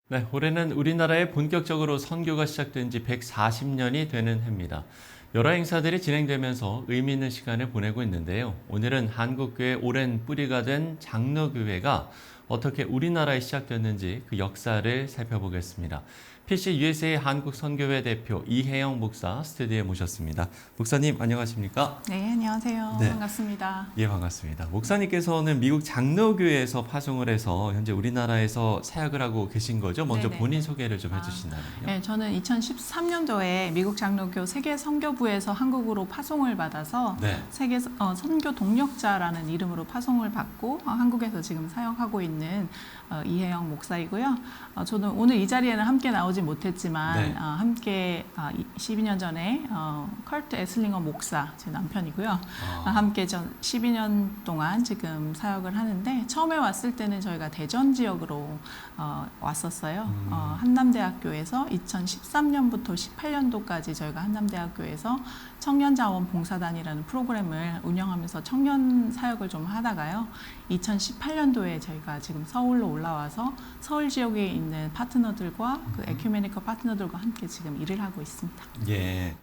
네, 올해는 우리나라에 본격적으로 선교가 시작된 지 140년이 되는 해입니다. 여러 행사들이 진행되면서 의미 있는 시간을 보내고 있는데요. 오늘은 한국교회 오랜 뿌리가 된 장로교회가 어떻게 우리나라에 시작됐는지 그 역사를 살펴보겠습니다. PC USA 한국선교회 대표 이혜영 목사 스튜디오에 모셨습니다. 목사님 안녕하십니까? 네, 안녕하세요. 네. 반갑습니다. 예, 반갑습니다. 목사님께서는 미국 장로교회에서 파송을 해서 현재 우리나라에서 사역을 하고 계신 거죠? 먼저 네네. 본인 소개를 좀 해주신다면요. 네, 저는 2013년도에 미국 장로교 세계 선교부에서 한국으로 파송을 받아서 네. 세계 선교 동력자라는 이름으로 파송을 받고 한국에서 지금 사역하고 있는 이혜영 목사이고요. 저는 오늘 이 자리에는 함께 나오지 못했지만 네. 함께 12년 전에 컬트 에슬링어 목사, 제 남편이고요. 함께 12년 동안 지금 사역을 하는데 처음에 왔을 때는 저희가 대전 지역으로 왔었어요. 한남대학교에서 2013년부터 18년도까지 저희가 한남대학교에서 청년자원봉사단이라는 프로그램을 운영하면서 청년 사역을 좀 하다가요. 2018년도에 저희가 지금 서울로 올라와서 서울 지역에 있는 파트너들과 그 에큐메니컬 파트너들과 함께 지금 일을 하고 있습니다. 예,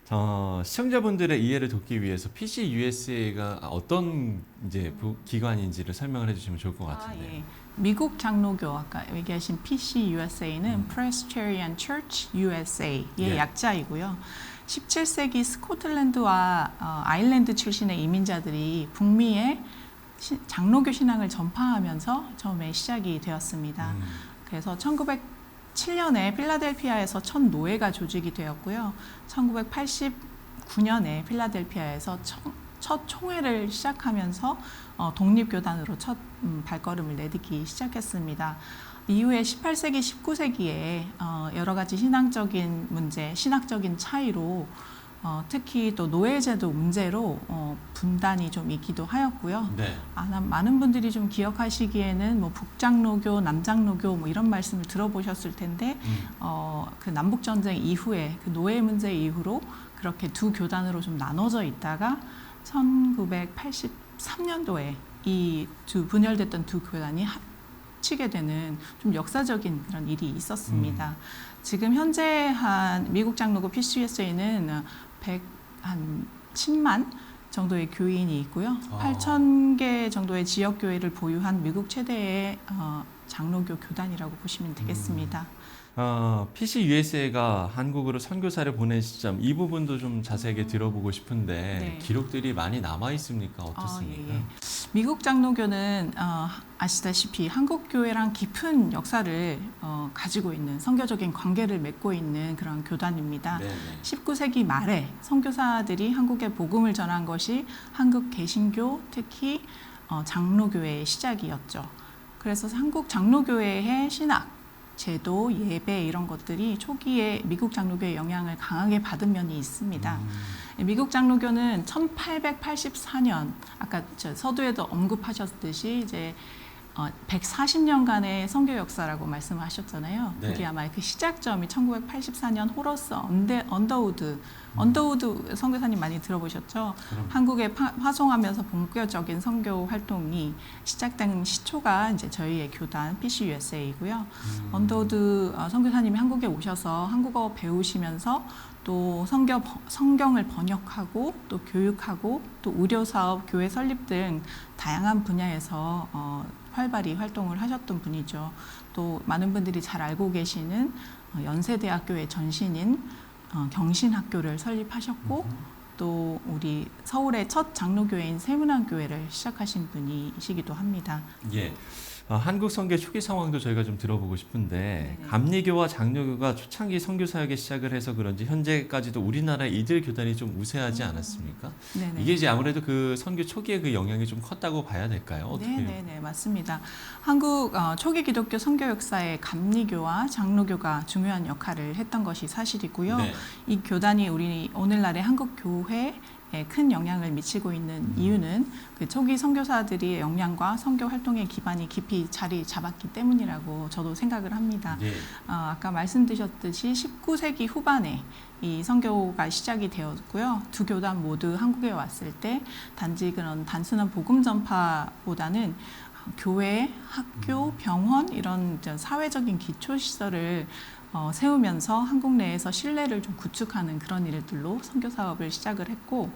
시청자분들의 이해를 돕기 위해서 PC USA가 어떤 이제 기관인지를 설명을 해주시면 좋을 것 같은데. 예. 미국 장로교 아까 얘기하신 PC USA는 Presbyterian Church USA의 예. 약자이고요. 17세기 스코틀랜드와 아일랜드 출신의 이민자들이 북미에 장로교 신앙을 전파하면서 처음에 시작이 되었습니다. 그래서 1907년에 필라델피아에서 첫 노회가 조직이 되었고요. 1989년에 필라델피아에서 첫 총회를 시작하면서 독립교단으로 첫 발걸음을 내딛기 시작했습니다. 이후에 18세기, 19세기에 여러 가지 신앙적인 문제, 신학적인 차이로 특히 또 노예제도 문제로 분단이 좀 있기도 하였고요. 네. 많은 분들이 좀 기억하시기에는 뭐 북장로교, 남장로교 뭐 이런 말씀을 들어보셨을 텐데 그 남북 전쟁 이후에 그 노예 문제 이후로 그렇게 두 교단으로 좀 나눠져 있다가 1983년도에 이 분열됐던 두 교단이 합치게 되는 좀 역사적인 그런 일이 있었습니다. 지금 현재 미국 장로교 PCUSA는 한 10만 정도의 교인이 있고요. 8,000개 정도의 지역 교회를 보유한 미국 최대의 장로교 교단이라고 보시면 되겠습니다. PC USA가 한국으로 선교사를 보낸 시점 이 부분도 좀 자세하게 들어보고 싶은데 네. 기록들이 많이 남아 있습니까? 어떻습니까? 예. 미국 장로교는 아시다시피 한국 교회랑 깊은 역사를 가지고 있는 선교적인 관계를 맺고 있는 그런 교단입니다. 네네. 19세기 말에 선교사들이 한국에 복음을 전한 것이 한국 개신교, 특히 장로교회의 시작이었죠. 그래서 한국 장로교회의 신학, 제도, 예배 이런 것들이 초기에 미국 장로교의 영향을 강하게 받은 면이 있습니다. 미국 장로교는 1884년 아까 서두에도 언급하셨듯이 이제 140년간의 선교 역사라고 말씀하셨잖아요. 네. 그게 아마 그 시작점이 1984년 호러스 언더우드 선교사님 많이 들어보셨죠? 그럼. 한국에 파송하면서 본격적인 선교 활동이 시작된 시초가 이제 저희의 교단 PC USA이고요. 언더우드 선교사님이 한국에 오셔서 한국어 배우시면서 또 성경을 번역하고 또 교육하고 또 의료사업, 교회 설립 등 다양한 분야에서 활발히 활동을 하셨던 분이죠. 또 많은 분들이 잘 알고 계시는 연세대학교의 전신인 경신학교를 설립하셨고 또 우리 서울의 첫 장로교회인 세문안교회를 시작하신 분이시기도 합니다. 예. 한국 선교 초기 상황도 저희가 좀 들어보고 싶은데 네네. 감리교와 장로교가 초창기 선교 사역에 시작을 해서 그런지 현재까지도 우리나라의 이들 교단이 좀 우세하지 않았습니까? 네네. 이게 이제 아무래도 그 선교 초기에 그 영향이 좀 컸다고 봐야 될까요? 어떻게? 네네네, 맞습니다. 한국 초기 기독교 선교 역사에 감리교와 장로교가 중요한 역할을 했던 것이 사실이고요. 네. 이 교단이 우리 오늘날의 한국 교회에 큰 영향을 미치고 있는 이유는 그 초기 선교사들의 역량과 선교 활동의 기반이 깊이 자리 잡았기 때문이라고 저도 생각을 합니다. 예. 아까 말씀드렸듯이 19세기 후반에 이 선교가 시작이 되었고요. 두 교단 모두 한국에 왔을 때 단지 그런 단순한 복음 전파보다는 교회, 학교, 병원 이런 사회적인 기초 시설을 세우면서 한국 내에서 신뢰를 좀 구축하는 그런 일들로 선교 사업을 시작을 했고,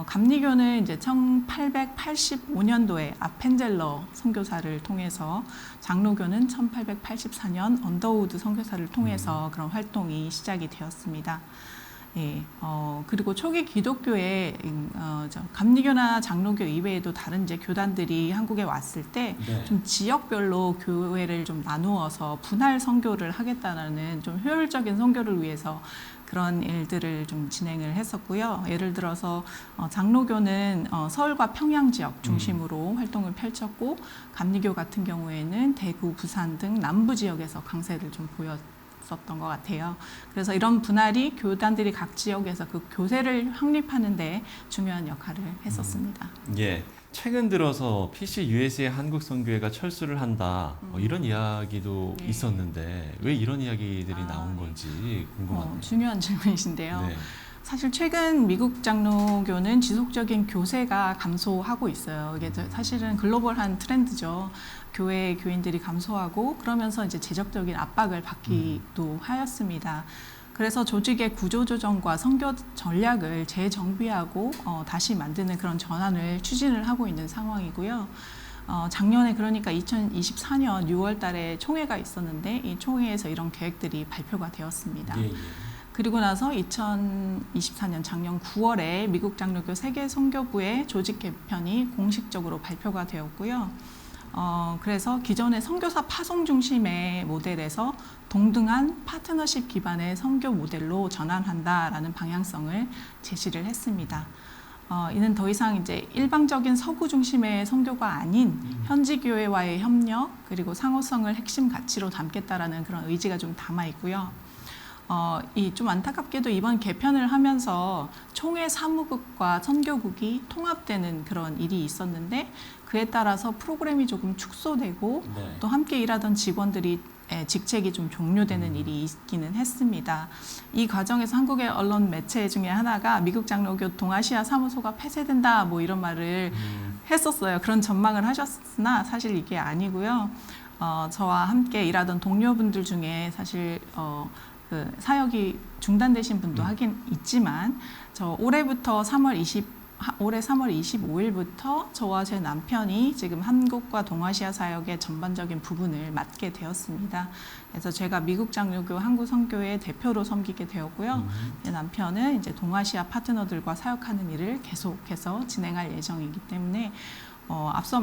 감리교는 이제 1885년도에 아펜젤러 선교사를 통해서, 장로교는 1884년 언더우드 선교사를 통해서 그런 활동이 시작이 되었습니다. 예, 그리고 초기 기독교에 감리교나 장로교 이외에도 다른 이제 교단들이 한국에 왔을 때 좀 지역별로 교회를 좀 나누어서 분할 선교를 하겠다는 좀 효율적인 선교를 위해서 그런 일들을 좀 진행을 했었고요. 예를 들어서 장로교는 서울과 평양 지역 중심으로 활동을 펼쳤고, 감리교 같은 경우에는 대구, 부산 등 남부 지역에서 강세를 좀 보였었던 것 같아요. 그래서 이런 분할이 교단들이 각 지역에서 그 교세를 확립하는 데 중요한 역할을 했었습니다. 예. 최근 들어서 PCUSA 한국 선교회가 철수를 한다, 이런 이야기도 네. 있었는데 왜 이런 이야기들이 나온 건지 궁금하네요. 중요한 질문이신데요. 네. 사실 최근 미국 장로교는 지속적인 교세가 감소하고 있어요. 이게 사실은 글로벌한 트렌드죠. 교회 교인들이 감소하고 그러면서 이제 재정적인 압박을 받기도 하였습니다. 그래서 조직의 구조조정과 선교 전략을 재정비하고 다시 만드는 그런 전환을 추진을 하고 있는 상황이고요. 작년에 그러니까 2024년 6월 달에 총회가 있었는데 이 총회에서 이런 계획들이 발표가 되었습니다. 예, 예. 그리고 나서 2024년 작년 9월에 미국 장로교 세계 선교부의 조직 개편이 공식적으로 발표가 되었고요. 그래서 기존의 선교사 파송 중심의 모델에서 동등한 파트너십 기반의 선교 모델로 전환한다라는 방향성을 제시를 했습니다. 이는 더 이상 이제 일방적인 서구 중심의 선교가 아닌 현지 교회와의 협력 그리고 상호성을 핵심 가치로 담겠다라는 그런 의지가 좀 담아 있고요. 이 좀 안타깝게도 이번 개편을 하면서 총회 사무국과 선교국이 통합되는 그런 일이 있었는데 그에 따라서 프로그램이 조금 축소되고 또 함께 일하던 직원들이 직책이 좀 종료되는 일이 있기는 했습니다. 이 과정에서 한국의 언론 매체 중에 하나가 미국 장로교 동아시아 사무소가 폐쇄된다 뭐 이런 말을 했었어요. 그런 전망을 하셨으나 사실 이게 아니고요. 저와 함께 일하던 동료분들 중에 사실 그 사역이 중단되신 분도 하긴 있지만 올해 3월 25일부터 저와 제 남편이 지금 한국과 동아시아 사역의 전반적인 부분을 맡게 되었습니다. 그래서 제가 미국 장로교 한국 선교회 대표로 섬기게 되었고요. 제 남편은 이제 동아시아 파트너들과 사역하는 일을 계속해서 진행할 예정이기 때문에 앞서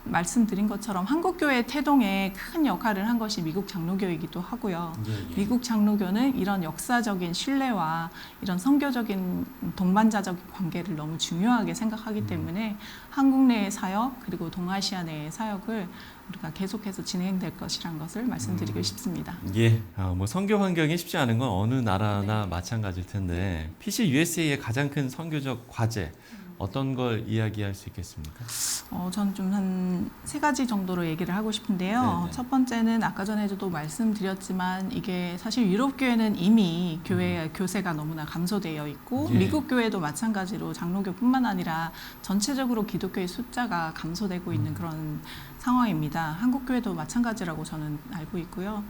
말씀드린 것처럼 한국교회 태동에 큰 역할을 한 것이 미국 장로교이기도 하고요. 미국 장로교는 이런 역사적인 신뢰와 이런 선교적인 동반자적 관계를 너무 중요하게 생각하기 때문에 한국 내의 사역 그리고 동아시아 내의 사역을 우리가 계속해서 진행될 것이라는 것을 말씀드리고 싶습니다. 예, 뭐 선교 환경이 쉽지 않은 건 어느 나라나 마찬가지일 텐데 PCUSA의 가장 큰 선교적 과제 어떤 걸 이야기할 수 있겠습니까? 저는 좀 한 세 가지 정도로 얘기를 하고 싶은데요. 네네. 첫 번째는 아까 전에도 말씀드렸지만 이게 사실 유럽 교회는 이미 교회 교세가 너무나 감소되어 있고 예. 미국 교회도 마찬가지로 장로교뿐만 아니라 전체적으로 기독교의 숫자가 감소되고 있는 그런 상황입니다. 한국 교회도 마찬가지라고 저는 알고 있고요.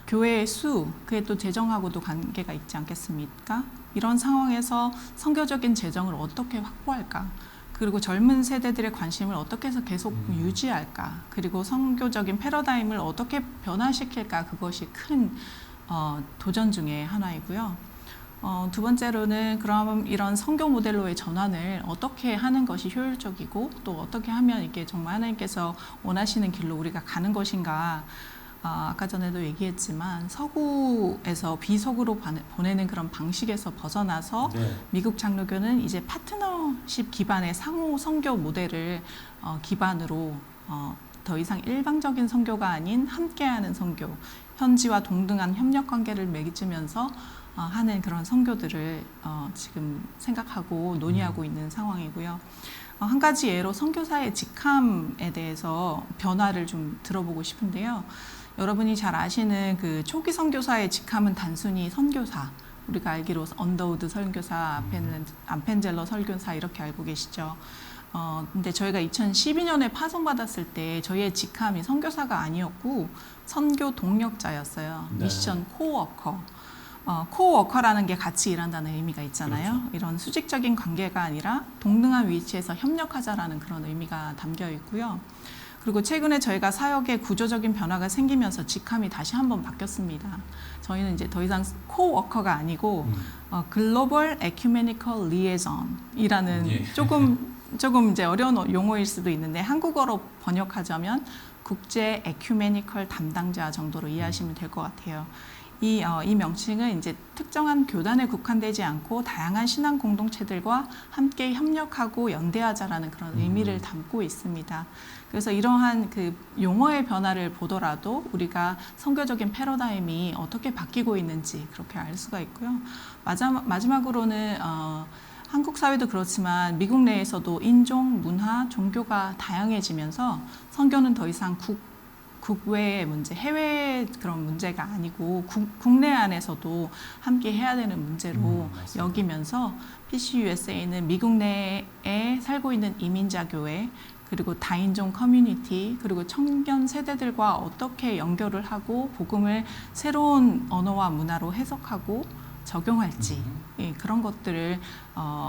교회의 수, 그게 또 재정하고도 관계가 있지 않겠습니까? 이런 상황에서 선교적인 재정을 어떻게 확보할까? 그리고 젊은 세대들의 관심을 어떻게 해서 계속 유지할까? 그리고 선교적인 패러다임을 어떻게 변화시킬까? 그것이 큰 도전 중에 하나이고요. 두 번째로는 그럼 이런 선교 모델로의 전환을 어떻게 하는 것이 효율적이고 또 어떻게 하면 이게 정말 하나님께서 원하시는 길로 우리가 가는 것인가? 아까 전에도 얘기했지만 서구에서 비서구로 보내는 그런 방식에서 벗어나서 미국 장로교는 이제 파트너십 기반의 상호 선교 모델을 기반으로 더 이상 일방적인 선교가 아닌 함께하는 선교, 현지와 동등한 협력 관계를 맺으면서 하는 그런 선교들을 지금 생각하고 논의하고 있는 상황이고요. 한 가지 예로 선교사의 직함에 대해서 변화를 좀 들어보고 싶은데요. 여러분이 잘 아시는 그 초기 선교사의 직함은 단순히 선교사, 우리가 알기로 언더우드 선교사, 아펜젤러 선교사 이렇게 알고 계시죠. 근데 저희가 2012년에 파송받았을 때 저희의 직함이 선교사가 아니었고 선교 동력자였어요. 네. 미션 코워커. 코워커라는 게 같이 일한다는 의미가 있잖아요. 그렇죠. 이런 수직적인 관계가 아니라 동등한 위치에서 협력하자라는 그런 의미가 담겨 있고요. 그리고 최근에 저희가 사역에 구조적인 변화가 생기면서 직함이 다시 한번 바뀌었습니다. 저희는 이제 더 이상 코워커가 아니고 글로벌 에큐메니컬 리에전이라는 예. 조금 이제 어려운 용어일 수도 있는데 한국어로 번역하자면 국제 에큐메니컬 담당자 정도로 이해하시면 될 것 같아요. 이 명칭은 이제 특정한 교단에 국한되지 않고 다양한 신앙 공동체들과 함께 협력하고 연대하자라는 그런 의미를 담고 있습니다. 그래서 이러한 그 용어의 변화를 보더라도 우리가 선교적인 패러다임이 어떻게 바뀌고 있는지 그렇게 알 수가 있고요. 마지막으로는 한국 사회도 그렇지만 미국 내에서도 인종, 문화, 종교가 다양해지면서 선교는 더 이상 국외의 문제, 해외 그런 문제가 아니고 국내 안에서도 함께 해야 되는 문제로 여기면서 PCUSA는 미국 내에 살고 있는 이민자 교회 그리고 다인종 커뮤니티 그리고 청년 세대들과 어떻게 연결을 하고 복음을 새로운 언어와 문화로 해석하고 적용할지 그런 것들을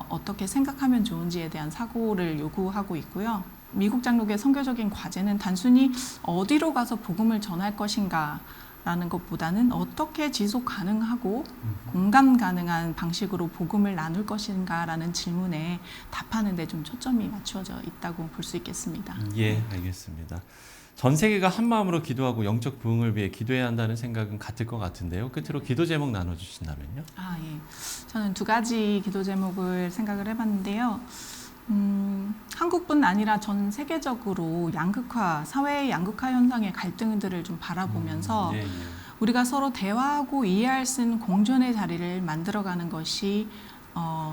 어떻게 생각하면 좋은지에 대한 사고를 요구하고 있고요. 미국 장로교의 선교적인 과제는 단순히 어디로 가서 복음을 전할 것인가 라는 것보다는 어떻게 지속 가능하고 공감 가능한 방식으로 복음을 나눌 것인가 라는 질문에 답하는 데 좀 초점이 맞추어져 있다고 볼 수 있겠습니다. 예, 알겠습니다. 전 세계가 한 마음으로 기도하고 영적 부흥을 위해 기도해야 한다는 생각은 같을 것 같은데요. 끝으로 기도 제목 나눠주신다면요? 예. 저는 두 가지 기도 제목을 생각을 해봤는데요. 한국뿐 아니라 전 세계적으로 양극화, 사회의 양극화 현상의 갈등들을 좀 바라보면서 예. 우리가 서로 대화하고 이해할 수 있는 공존의 자리를 만들어가는 것이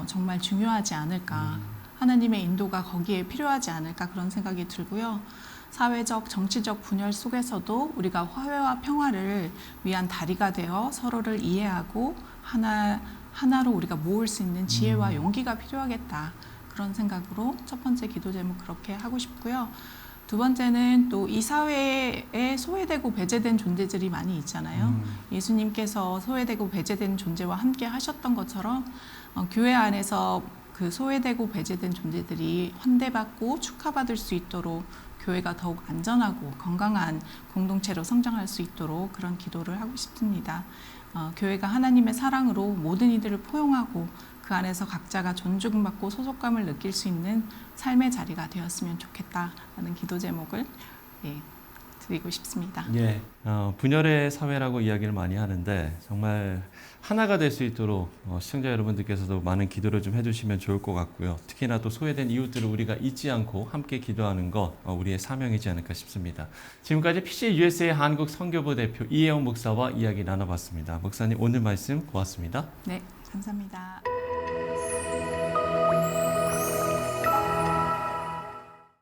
정말 중요하지 않을까. 하나님의 인도가 거기에 필요하지 않을까 그런 생각이 들고요. 사회적, 정치적 분열 속에서도 우리가 화해와 평화를 위한 다리가 되어 서로를 이해하고 하나로 우리가 모을 수 있는 지혜와 용기가 필요하겠다. 그런 생각으로 첫 번째 기도 제목 그렇게 하고 싶고요. 두 번째는 또 이 사회에 소외되고 배제된 존재들이 많이 있잖아요. 예수님께서 소외되고 배제된 존재와 함께 하셨던 것처럼 교회 안에서 그 소외되고 배제된 존재들이 환대받고 축하받을 수 있도록 교회가 더욱 안전하고 건강한 공동체로 성장할 수 있도록 그런 기도를 하고 싶습니다. 교회가 하나님의 사랑으로 모든 이들을 포용하고 그 안에서 각자가 존중받고 소속감을 느낄 수 있는 삶의 자리가 되었으면 좋겠다라는 기도 제목을 드리고 싶습니다. 예, 분열의 사회라고 이야기를 많이 하는데 정말 하나가 될 수 있도록 시청자 여러분들께서도 많은 기도를 좀 해주시면 좋을 것 같고요. 특히나 또 소외된 이웃들을 우리가 잊지 않고 함께 기도하는 것 우리의 사명이지 않을까 싶습니다. 지금까지 PCUSA 한국 선교부 대표 이혜영 목사와 이야기 나눠봤습니다. 목사님 오늘 말씀 고맙습니다. 네, 감사합니다.